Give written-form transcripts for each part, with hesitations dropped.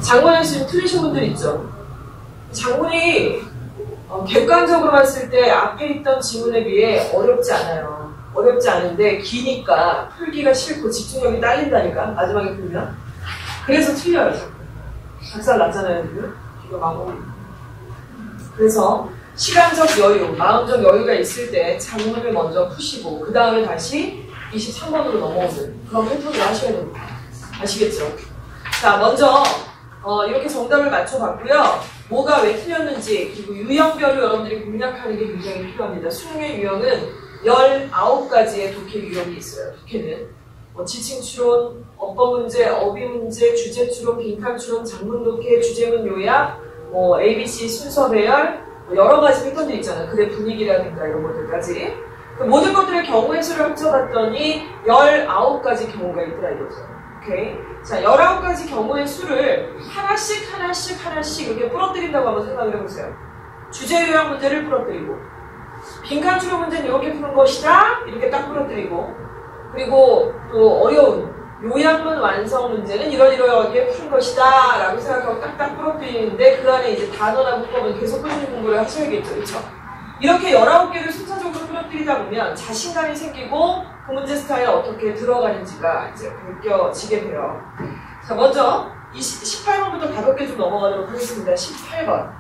장문에서 지금 틀리신 분들 있죠? 장문이 객관적으로 봤을 때 앞에 있던 지문에 비해 어렵지 않아요. 어렵지 않은데 기니까 풀기가 싫고 집중력이 딸린다니까, 마지막에 풀면. 그래서 틀려요. 박살 났잖아요, 지금. 이거 마구. 그래서 시간적 여유, 마음적 여유가 있을 때 장문을 먼저 푸시고 그 다음에 다시 23번으로 넘어오는 그런 패턴을 하셔야 됩니다. 아시겠죠? 자, 먼저 이렇게 정답을 맞춰봤고요. 뭐가 왜 틀렸는지, 그리고 유형별로 여러분들이 공략하는 게 굉장히 필요합니다. 수능의 유형은 19가지의 독해 유형이 있어요. 독해는 지칭 추론, 어법 문제, 어휘 문제, 주제 추론, 빈칸 추론, 장문 독해, 주제문 요약, ABC 순서 배열, 여러 가지 패턴들이 있잖아요. 글의 분위기라든가 이런 것들까지. 그 모든 것들의 경우의 수를 합쳐봤더니 19가지 경우가 있더라 이거죠. 오케이. 자, 19가지 경우의 수를 하나씩 이렇게 부러뜨린다고 한번 생각을 해보세요. 주제 요약 문제를 부러뜨리고, 빈칸 추론 문제는 이렇게 푸는 것이다. 이렇게 딱 부러뜨리고, 그리고 또 어려운 요약문 완성 문제는 이러이러하게 푸는 것이다 라고 생각하고 딱딱 부러뜨리는데 그 안에 이제 단어나 문법은 계속 꾸준히 공부를 하셔야겠죠. 그렇죠? 이렇게 19개를 순차적으로 부러뜨리다 보면 자신감이 생기고 그 문제 스타일에 어떻게 들어가는지가 이제 느껴지게 돼요. 자, 먼저 18번부터 가볍게 좀 넘어가도록 하겠습니다. 18번.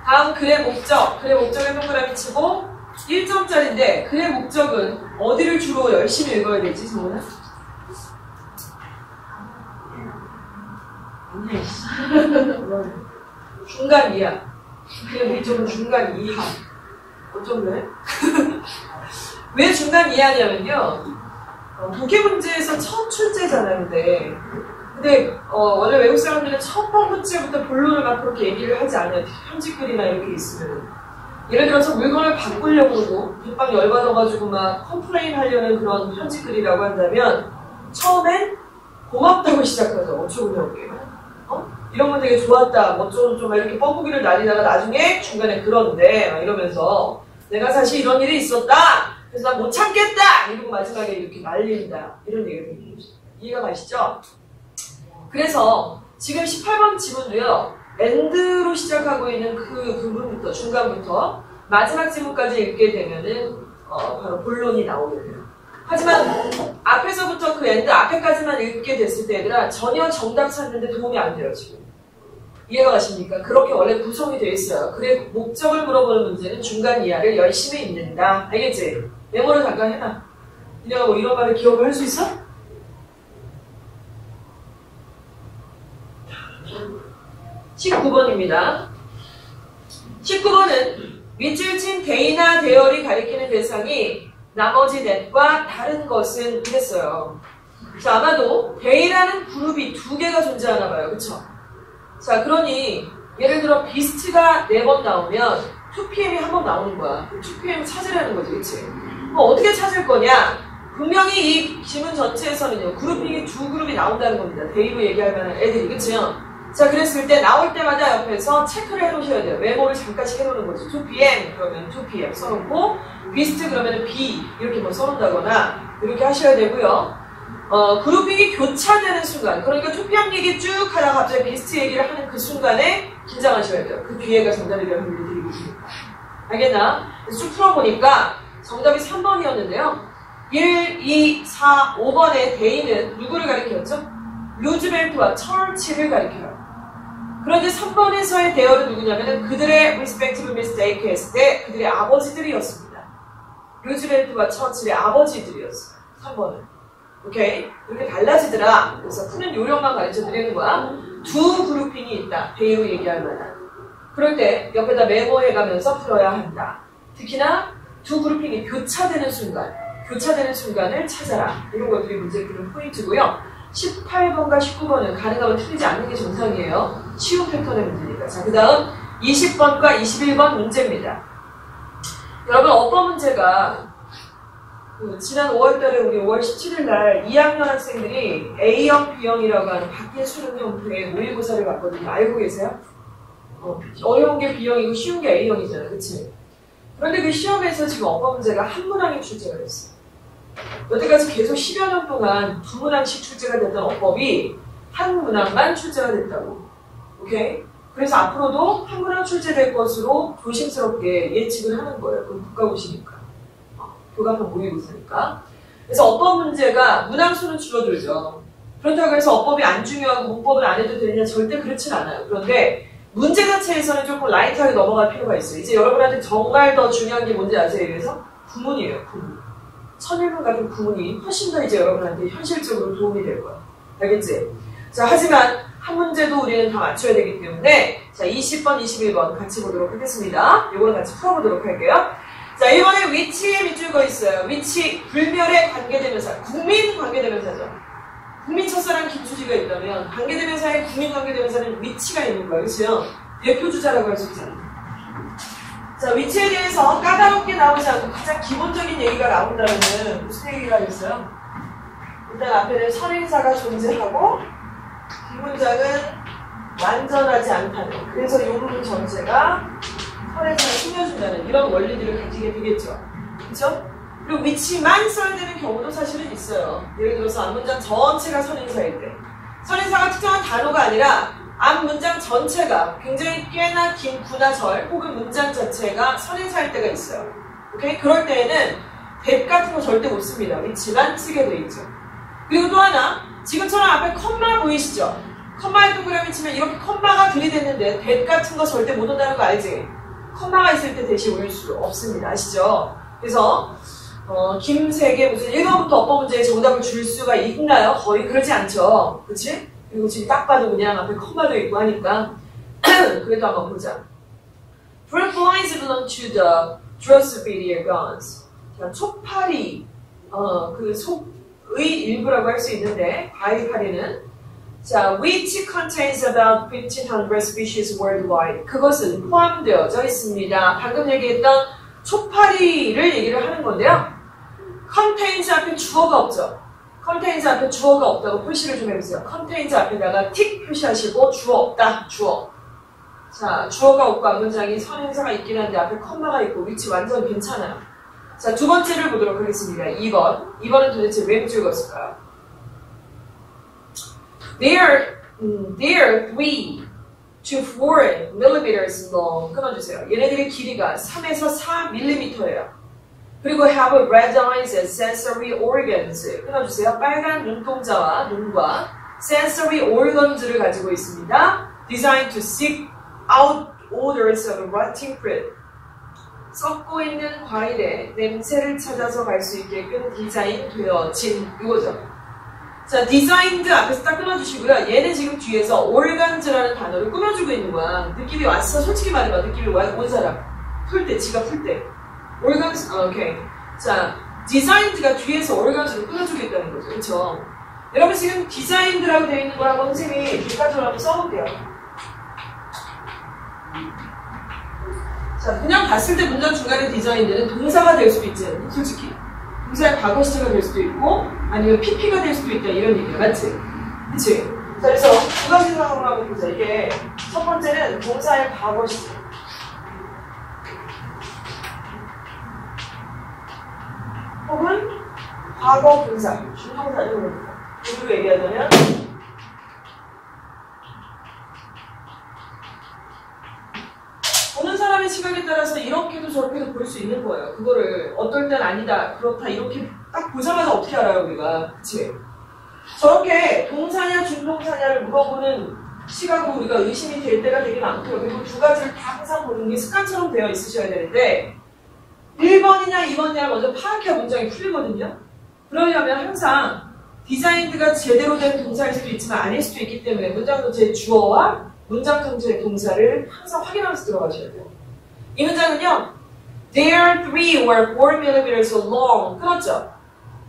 다음 글의 목적. 글의 목적에 동그라미 치고 1점짜리인데 글의 목적은 어디를 주로 열심히 읽어야 되지, 정훈아? 중간 이하. 글의 목적은 중간 이하. 어쩌네? 왜 중간 이하냐면요. 독해 문제에서 첫 출제잖아요, 근데 원래 외국 사람들은 첫 번째부터 본론을 막 그렇게 얘기를 하지 않아요. 편집글이나 이렇게 있으면. 예를 들어서 물건을 바꾸려고 하고 빗방 열받아가지고 막 컴플레인 하려는 그런 편집글이라고 한다면 처음엔 고맙다고 시작하죠. 어쩌고저쩌고. 이런 건 되게 좋았다. 어쩌고저쩌고 이렇게 뻐꾸기를 날리다가 나중에 중간에 그런데 막 이러면서 내가 사실 이런 일이 있었다. 그래서 나 못 참겠다. 이러고 마지막에 이렇게 말린다. 이런 얘기가 되는 거죠. 이해가 가시죠? 그래서 지금 18번 지문도요. 엔드로 시작하고 있는 그 부분부터 중간부터 마지막 지문까지 읽게 되면은 바로 본론이 나오게 돼요. 하지만 앞에서부터 그 엔드 앞에까지만 읽게 됐을 때 얘들아 전혀 정답 찾는데 도움이 안 돼요. 지금 이해가 가십니까? 그렇게 원래 구성이 되어 있어요. 그래 목적을 물어보는 문제는 중간 이하를 열심히 읽는다. 알겠지? 메모를 잠깐 해놔. 내가 뭐 이런 말을 기억을 할 수 있어? 19번입니다. 19번은 밑줄 친 대이나 대열이 가리키는 대상이 나머지 넷과 다른 것은 이랬어요. 자, 아마도 대이라는 그룹이 2개가 존재하나 봐요. 그쵸? 자, 그러니 예를 들어 비스트가 4번 나오면 2PM이 한 번 나오는 거야. 2PM 찾으라는 거지. 그치? 어떻게 찾을 거냐? 분명히 이 지문 전체에서는요. 그룹이 2그룹이 나온다는 겁니다. 대이로 얘기할 만한 애들이. 그치요? 자, 그랬을 때 나올 때마다 옆에서 체크를 해놓으셔야 돼요. 메모를 잠깐씩 해놓는 거죠. 2PM 그러면 2PM 써놓고 비스트 그러면 B 이렇게 뭐 써놓는다거나 이렇게 하셔야 되고요. 그룹이 교차되는 순간, 그러니까 2PM 얘기 쭉 하다가 갑자기 비스트 얘기를 하는 그 순간에 긴장하셔야 돼요. 그 뒤에가 정답이 될 확률이 되게 높으니까. 알겠나? 쭉 풀어보니까 정답이 3번이었는데요. 1, 2, 4, 5번의 대인은 누구를 가리켰죠? 루즈벨트와 처치를 가리켜요. 그런데 3번에서의 대열은 누구냐면 그들의 respective mistake 했을 때 그들의 아버지들이었습니다. 루즈벨트와 처치의 아버지들이었어요. 3번은. 오케이? 이렇게 달라지더라. 그래서 푸는 요령만 가르쳐 드리는 거야. 2 그룹핑이 있다. 대의로 얘기할 만한. 그럴 때 옆에다 메모해가면서 풀어야 한다. 특히나 2 그룹핑이 교차되는 순간을 찾아라. 이런 것들이 문제 푸는 포인트고요. 18번과 19번은 가능하면 틀리지 않는 게 정상이에요. 쉬운 패턴의 문제니까. 자, 그 다음 20번과 21번 문제입니다. 여러분, 어법 문제가 지난 5월달에 우리 5월 17일날 2학년 학생들이 A형, B형이라고 하는 바뀐 수능 형태의 모의고사를 봤거든요. 알고 계세요? 어려운 게 B형이고 쉬운 게 A형이잖아요. 그치? 그런데 그 시험에서 지금 어법 문제가 한 문항이 출제가 됐어요. 여태까지 계속 10여 년 동안 2문항씩 출제가 됐던 어법이 한 문항만 출제가 됐다고. 오케이? 그래서 앞으로도 한 문항 출제될 것으로 조심스럽게 예측을 하는 거예요. 그럼 국가고시니까. 교과목 모의고사니까. 그래서 어법 문제가 문항 수는 줄어들죠. 그렇다고 해서 어법이 안 중요하고 문법은 안 해도 되느냐 절대 그렇진 않아요. 그런데 문제 자체에서는 조금 라이트하게 넘어갈 필요가 있어요. 이제 여러분한테 정말 더 중요한 게 뭔지 아세요? 그래서 구문이에요. 구문. 천일문 같은 구문이 훨씬 더 이제 여러분한테 현실적으로 도움이 될 거야. 알겠지? 자, 하지만 한 문제도 우리는 다 맞춰야 되기 때문에 자, 20번, 21번 같이 보도록 하겠습니다. 이거를 같이 풀어보도록 할게요. 자, 1번에 위치에 밑줄 거 있어요. 위치, 불멸의 관계대명사. 국민 관계대명사죠. 국민 첫사랑 김수지가 있다면 관계대명사의 국민 관계대명사는 위치가 있는 거예요. 그렇죠? 대표주자라고 할 수 있잖아요. 자, 위치에 대해서 까다롭게 나오지 않고 가장 기본적인 얘기가 나온다면 무슨 얘기가 있어요? 일단 앞에는 선행사가 존재하고 뒷문장은 완전하지 않다는, 그래서 이 부분 전체가 선행사를 숨겨준다는 이런 원리들을 가지게 되겠죠. 그렇죠? 그리고 위치만 써야 되는 경우도 사실은 있어요. 예를 들어서 앞문장 전체가 선행사일 때, 선행사가 특정한 단어가 아니라 앞문장 전체가 굉장히 꽤나 긴 구나절 혹은 문장 자체가 선행사일 때가 있어요. 오케이? 그럴 때에는 that 같은 거 절대 못 씁니다. 위치만 쓰게 돼 있죠. 그리고 또 하나, 지금처럼 앞에 컴마 보이시죠? 컴마에 동그라미 치면 이렇게 컴마가 들이댔는데 that 같은 거 절대 못 온다는 거 알지? 컴마가 있을 때 대시 올 수 없습니다. 아시죠? 그래서 김세계 무슨 1번부터 어법 문제에 정답을 줄 수가 있나요? 거의 그러지 않죠. 그치? 그리고 지금 딱 봐도 그냥 앞에 컴마도 있고 하니까 그래도 한번 보자. Fruit flies belong to the Drosophila guns. 자, 촉파리 그 속의 일부라고 할 수 있는데 과일파리는 자, which contains about 1,500 species worldwide. 그것은 포함되어져 있습니다. 방금 얘기했던 촉파리를 얘기를 하는 건데요. contains 앞에 주어가 없죠. contains 앞에 주어가 없다고 표시를 좀 해보세요. contains 앞에다가 틱 표시하시고 주어 없다. 주어. 자, 주어가 없고 앞문장이 선행사가 있긴 한데 앞에 컴마가 있고 위치 완전 괜찮아요. 자, 두 번째를 보도록 하겠습니다. 2번. 2번은 도대체 왜 문제가 있을까요? They are 3 to 4 millimeters long. 끊어주세요. 얘네들의 길이가 3에서 4mm예요. 그리고 have red eyes and sensory organs. 끊어주세요. 빨간 눈동자와 눈과 sensory organs를 가지고 있습니다. Designed to seek out odors of rotting fruit. 썩고 있는 과일의 냄새를 찾아서 갈 수 있게끔 디자인되어진 이거죠. 자, designed 앞에서 딱 끊어주시고요. 얘는 지금 뒤에서 organs라는 단어를 꾸며주고 있는 거야. 느낌이 왔어? 솔직히 말해봐. 느낌이 온 사람. 풀 때, 지가 풀 때. organs, 오케이. 자, designed가 뒤에서 organs를 꾸며주고 있다는 거죠. 그쵸? 여러분 지금 designed라고 되어 있는 거라고 선생님이 객관적으로 한번 써볼게요. 자, 그냥 봤을 때 문장 중간에 designed는 동사가 될 수도 있지. 솔직히. 동사의 과거 시제가 될 수도 있고 아니면 PP가 될 수도 있다 이런 얘기야. 맞지? 그치? 자, 그래서 두 가지 상황으로 한번 보자. 이게 첫 번째는 동사의 과거 시제. 혹은 과거 분사, 준동사 이런 겁니다. 그리고 얘기하자면 보는 사람의 시각에 따라서 이렇게도 저렇게도 볼 수 있는 거예요. 그거를 어떨 땐 아니다, 그렇다 이렇게 딱 보자마자 어떻게 알아요 우리가. 그치? 저렇게 동사냐 준동사냐를 물어보는 시각으로 우리가 의심이 될 때가 되게 많고요. 그리고 두 가지를 다 항상 보는 게 습관처럼 되어 있으셔야 되는데 1번이냐 2번이냐 먼저 파악해야 문장이 풀리거든요. 그러려면 항상 디자인드가 제대로 된 동사일 수도 있지만 아닐 수도 있기 때문에 문장 전체의 주어와 문장 전체의 동사를 항상 확인하면서 들어가셔야 돼요. 이 문장은요. There 3 were 4 millimeters long. 그렇죠?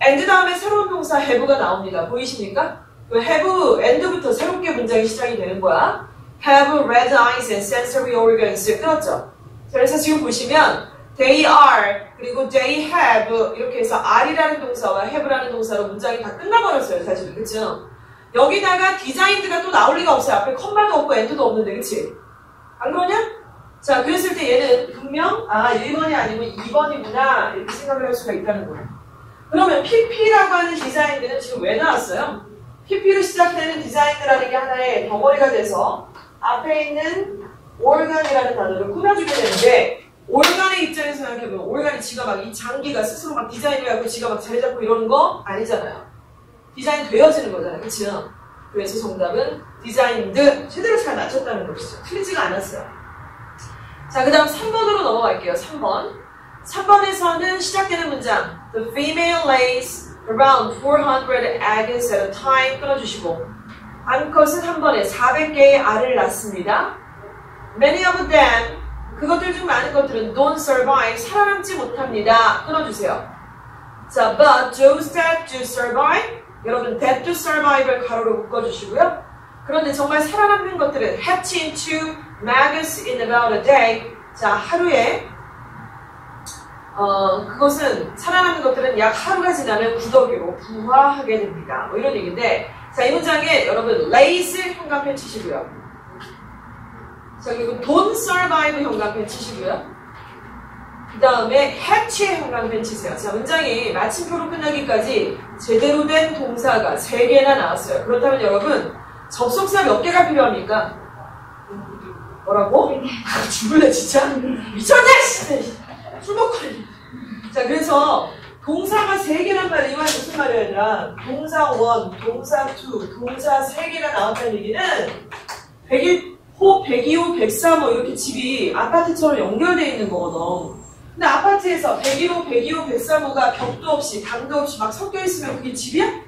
and 다음에 새로운 동사 have가 나옵니다. 보이십니까? 그 have, and부터 새롭게 문장이 시작이 되는 거야. have red eyes and sensory organs. 그렇죠? 그래서 지금 보시면 they are 그리고 they have 이렇게 해서 are라는 동사와 have라는 동사로 문장이 다 끝나버렸어요. 사실은. 그렇죠? 여기다가 designed가 또 나올 리가 없어요. 앞에 컴마도 없고 and도 없는데. 그치? 안 그러냐? 자, 그랬을 때 얘는 분명 1번이 아니고 2번이구나 이렇게 생각을 할 수가 있다는 거예요. 그러면 PP라고 하는 designed는 지금 왜 나왔어요? PP로 시작되는 디자인이라는 게 하나의 덩어리가 돼서 앞에 있는 organ이라는 단어를 꾸며주게 되는데 organ의 입장에서 생각해보면 organ이 지가 막 이 장기가 스스로 막 디자인을 하고 지가 막 자리 잡고 이러는 거 아니잖아요. 디자인 되어지는 거잖아요. 그치요? 그래서 정답은 디자인드 제대로 잘 맞췄다는 것이죠. 틀리지가 않았어요. 자, 그 다음 3번으로 넘어갈게요. 3번. 3번에서는 시작되는 문장 The female lays around 400 eggs at a time 끊어주시고 암컷은 한 번에 400개의 알을 낳습니다. Many of them 그것들 중 많은 것들은 don't survive 살아남지 못합니다. 끊어주세요. 자, but those that do survive 여러분 that do survive를 가로로 묶어주시고요. 그런데 정말 살아남는 것들은 hatch into maggots in about a day. 자, 하루에 그것은 살아남는 것들은 약 하루가 지나면 구더기로 부화하게 됩니다. 뭐 이런 얘기인데 자, 이 문장에 여러분 lays 형광펜 치시고요. 자, 그리고 don't survive 형광펜 치시고요. 그 다음에 hatch의 형광펜 치세요. 자, 문장이 마침표로 끝나기까지 제대로 된 동사가 3개나 나왔어요. 그렇다면 여러분 접속사 몇 개가 필요합니까? 뭐라고? 아, 죽을래 진짜? 미쳤네! 술 먹고. 자, 그래서 동사가 3개란 말이 이 말이 무슨 말이 아니라 동사 1, 동사 2, 동사 3개가 나왔다는 얘기는 101호, 102호, 103호 이렇게 집이 아파트처럼 연결되어 있는 거거든. 근데 아파트에서 101호, 102호, 103호가 벽도 없이 강도 없이 막 섞여 있으면 그게 집이야?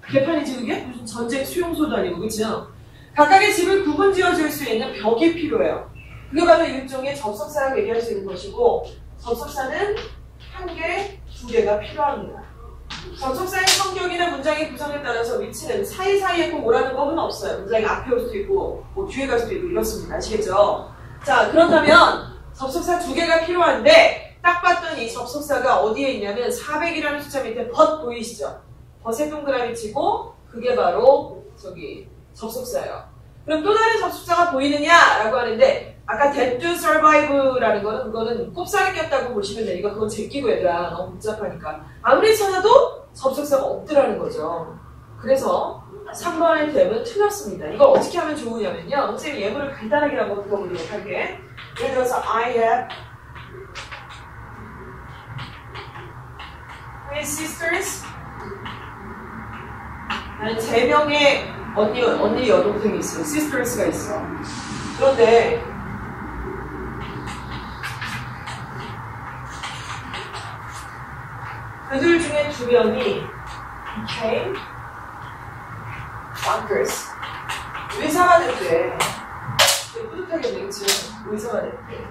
개판이지 그게? 무슨 전쟁 수용소도 아니고 그치요? 각각의 집을 구분 지어줄 수 있는 벽이 필요해요. 그게 바로 일종의 접속사라고 얘기할 수 있는 것이고 접속사는 1개, 2개가 필요합니다. 접속사의 성격이나 문장의 구성에 따라서 위치는 사이사이에 꼭 오라는 법은 없어요. 문장이 앞에 올 수도 있고 뭐 뒤에 갈 수도 있고 이렇습니다. 아시겠죠? 자, 그렇다면 접속사 2개가 필요한데 딱 봤더니 접속사가 어디에 있냐면 400이라는 숫자 밑에 but 보이시죠? 벗의 동그라미 치고 그게 바로 저기 접속사예요. 그럼 또 다른 접속사가 보이느냐라고 하는데 아까 that do survive라는 거는 그거는 꼽사리 꼈다고 보시면 되니까 그건 제끼고 얘들아 너무 복잡하니까 아무리 찾아도 접속사가 없더라는 거죠. 그래서 3번의 답은 틀렸습니다. 이걸 어떻게 하면 좋으냐면요. 선생님이 예문을 간단하게 한번 들어보도록 할게. 예를 들어서 I have 3 sisters 나는 3명의 언니 여동생이 있어. sisters가 있어. 그런데 그들 중에 2명이 became doctors. 의사가 됐대. 뿌듯하겠네, 그치? 의사가 됐대.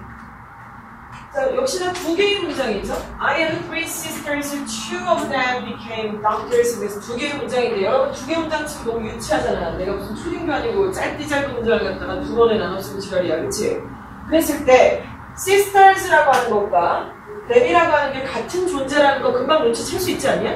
자, 역시나 2개의 문장이죠. I have 3 sisters, 2 of them became doctors. 그래서 2개의 문장인데 여러분 2개 문장 치면 너무 유치하잖아. 내가 무슨 초딩도 아니고 짧은 문장을 갖다가 2번에 나눴으면 지랄이야, 그치? 그랬을 때 sisters라고 하는 것과 them이라고 하는 게 같은 존재라는 거 금방 눈치챌 수 있지 않냐?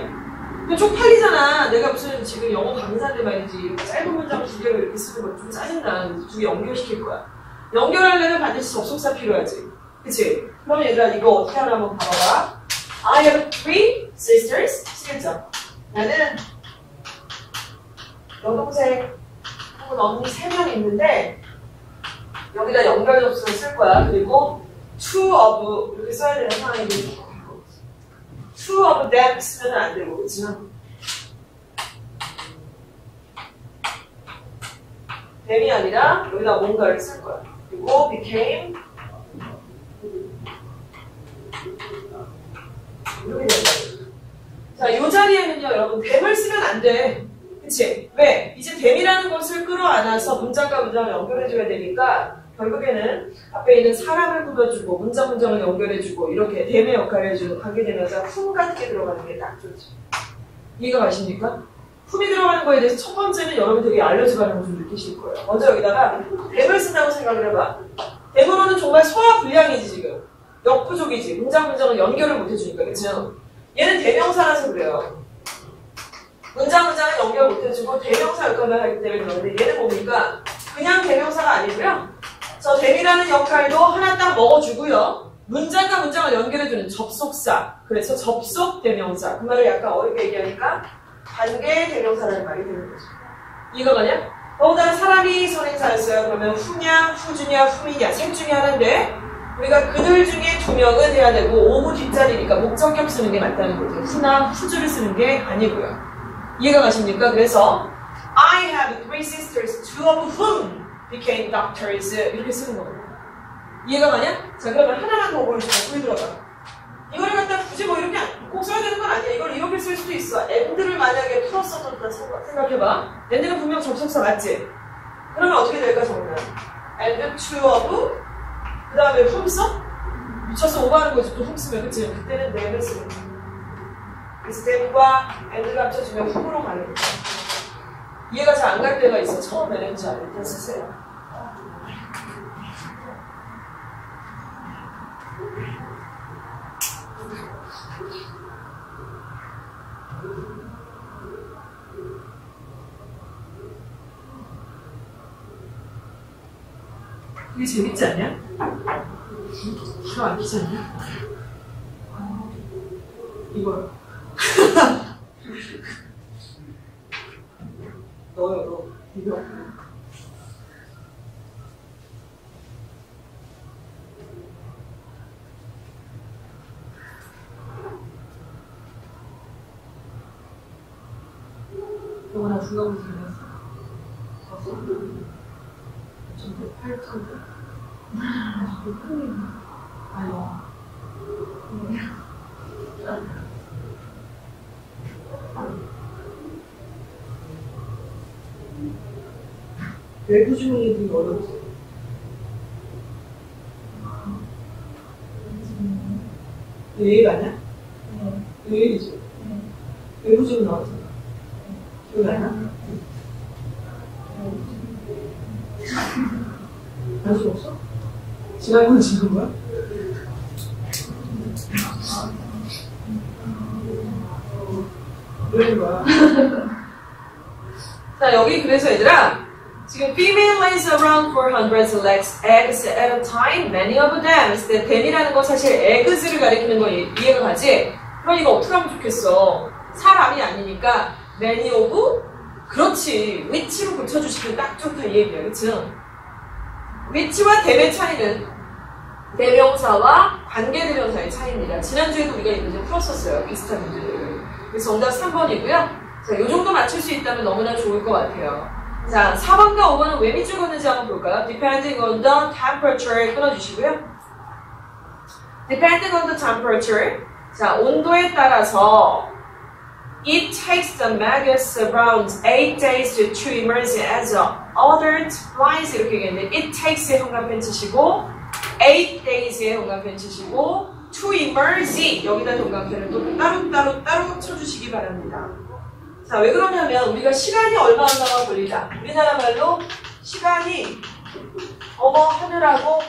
그냥 쪽팔리잖아. 내가 무슨 지금 영어 강사인데 말이지. 이렇게 짧은 문장 2개를 이렇게 쓰는 거 좀 짜증나. 2개 연결시킬 거야. 연결하려면 반드시 접속사 필요하지. 그치? 그럼 얘들아 이거 어떻게 하나 한번 봐봐라. I have 3 sisters. 시겠죠? 나는 여동생 혹은 언니 3명 있는데 여기다 연결 접속을 쓸 거야. 그리고 2 of 이렇게 써야 되는 상황이 되고 2 of them 쓰면 안 되고 그치? them이 아니라 여기다 뭔가를 쓸 거야. 그리고 became 이렇게 된다. 자, 이 자리에는요, 여러분, them을 쓰면 안 돼. 그치? 왜? 이제 them이라는 것을 끌어안아서 문장과 문장을 연결해줘야 되니까 결국에는 앞에 있는 사람을 꾸며주고 문장을 연결해주고 이렇게 them의 역할을 해주는 관계대명사 whom 같은 게 들어가는 게 딱 좋죠. 이해가 가십니까? whom이 들어가는 거에 대해서 첫 번째는 여러분 되게 알려져가는 걸 좀 느끼실 거예요. 먼저 여기다가 them을 쓴다고 생각을 해봐. them으로는 정말 소화불량이지 지금. 역부족이지. 문장을 연결을 못 해주니까. 그쵸? 얘는 대명사라서 그래요. 문장을 연결 못 해주고 대명사 역할을 하기 때문에 그런데 얘는 뭡니까? 그냥 대명사가 아니고요. 저 them이라는 역할도 하나 딱 먹어주고요. 문장과 문장을 연결해주는 접속사. 그래서 접속 대명사. 그 말을 약간 어렵게 얘기하니까 관계 대명사라는 말이 되는 거죠. 이해가 가냐? 더군다나 사람이 선행사였어요. 그러면 후냐, 후주냐, 후미냐 셋 중에 하나인데 우리가 그들 중에 2명은 해야 되고 오무 뒷자리니까 목적격 쓰는 게 맞다는 거죠. 후나 후주를 쓰는 게 아니고요. 이해가 가십니까? 그래서 I have 3 sisters, 2 of whom became doctors 이렇게 쓰는 거예요. 이해가 가냐? 자, 그러면 하나만 더 보여주면 보이 들어가. 이걸 갖다 굳이 뭐 이렇게 꼭 써야 되는 건 아니야. 이걸 이렇게 쓸 수도 있어. and를 만약에 풀었었던 생각해봐. and는 분명 접속사 맞지? 그러면 어떻게 될까 정말? and two of 그 다음에 whom 써? 미쳐서 오버하는 거지. 또 whom 쓰면 그치? 그때는 then을 쓰는 거야. 그래서 then과 and가 합쳐지면 whom으로 가는 거야. 이해가 잘 안 갈 때가 있어. 처음에는 자 일단 쓰세요. 이게 재밌지 않냐? 이거 안 끼지 않냐? 이거요. 너요, 너. 이거. 이거 나 중간부터 들렸어. 봤어? 전부 8톤. 아니요. 외부 주문이 되게 어려웠어. 얘가 아니야? 네. 얘기지? 네. 외부 주문 나왔잖아. 기억이 안 나? 관심 없어? 지난 건 지는 거야? 이런 거야. 자, 여기 그래서 얘들아, 지금 female lays around 400 eggs at a time, many of them. 있을 때 then이라는 건 사실 eggs를 가리키는 거 이해가 가지? 그러니까 어떻게 하면 좋겠어? 사람이 아니니까 many of, 그렇지, which로 붙여주시면 딱 좋다 이 얘기야, 그치? which와 then의 차이는 대명사와 관계대명사의 차이입니다. 지난주에도 우리가 이 문제 풀었었어요. 비슷한 문제들. 그래서 정답 3번이고요. 자, 요 정도 맞출 수 있다면 너무나 좋을 것 같아요. 자, 4번과 5번은 왜 밑줄 걷는지 한번 볼까요? Depending on the temperature 끊어주시고요. Depending on the temperature. 자, 온도에 따라서 It takes the maggots around 8 days to emerge as adult flies 이렇게 얘기했는데 It takes의 형광펜 치시고 8 days의 형광펜 치시고 to emerge 여기다 형광펜을 또 따로 쳐주시기 바랍니다. 자, 왜 그러냐면 우리가 시간이 얼마나 걸리다. 우리나라 말로 시간이 어머 하느라고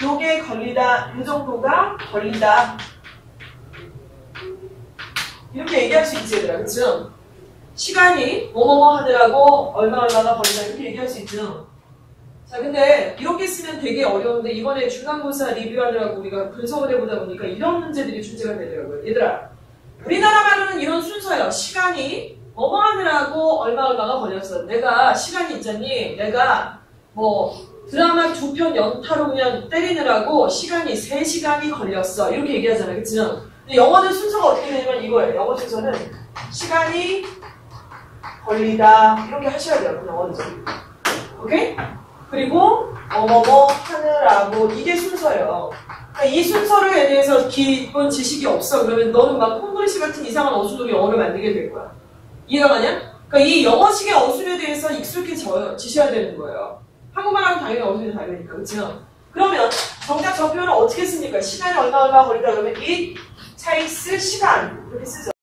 요게 걸리다, 이 정도가 걸리다. 이렇게 얘기할 수 있지, 얘들아. 그쵸? 시간이 뭐뭐뭐 하느라고 얼마가 걸린다. 이렇게 얘기할 수 있죠. 자, 근데 이렇게 쓰면 되게 어려운데 이번에 중간고사 리뷰하느라고 우리가 분석을 해보다 보니까 이런 문제들이 출제가 되더라고요. 얘들아, 우리나라 말로는 이런 순서예요. 시간이 뭐뭐 하느라고 얼마가 걸렸어. 내가 시간이 있잖니. 내가 뭐 드라마 2편 연타로 그냥 때리느라고 시간이 3시간이 걸렸어. 이렇게 얘기하잖아요. 그치요? 근데 영어는 순서가 어떻게 되냐면 이거예요. 영어 순서는 시간이 걸리다. 이렇게 하셔야 돼요. 영어는. 오케이? 그리고 뭐뭐 하느라고 이게 순서예요. 그러니까 이 순서에 대해서 기본 지식이 없어. 그러면 너는 막 콩글리시 같은 이상한 어순으로 영어를 만들게 될 거야. 이해가 가냐? 그러니까 이 영어식의 어순에 대해서 익숙해지셔야 되는 거예요. 한국말하고 당연히 어순이 다르니까. 그렇죠? 그러면 정작 저 표현을 어떻게 씁니까? 시간이 얼마 걸리다 그러면 it takes 시간 이렇게 쓰죠.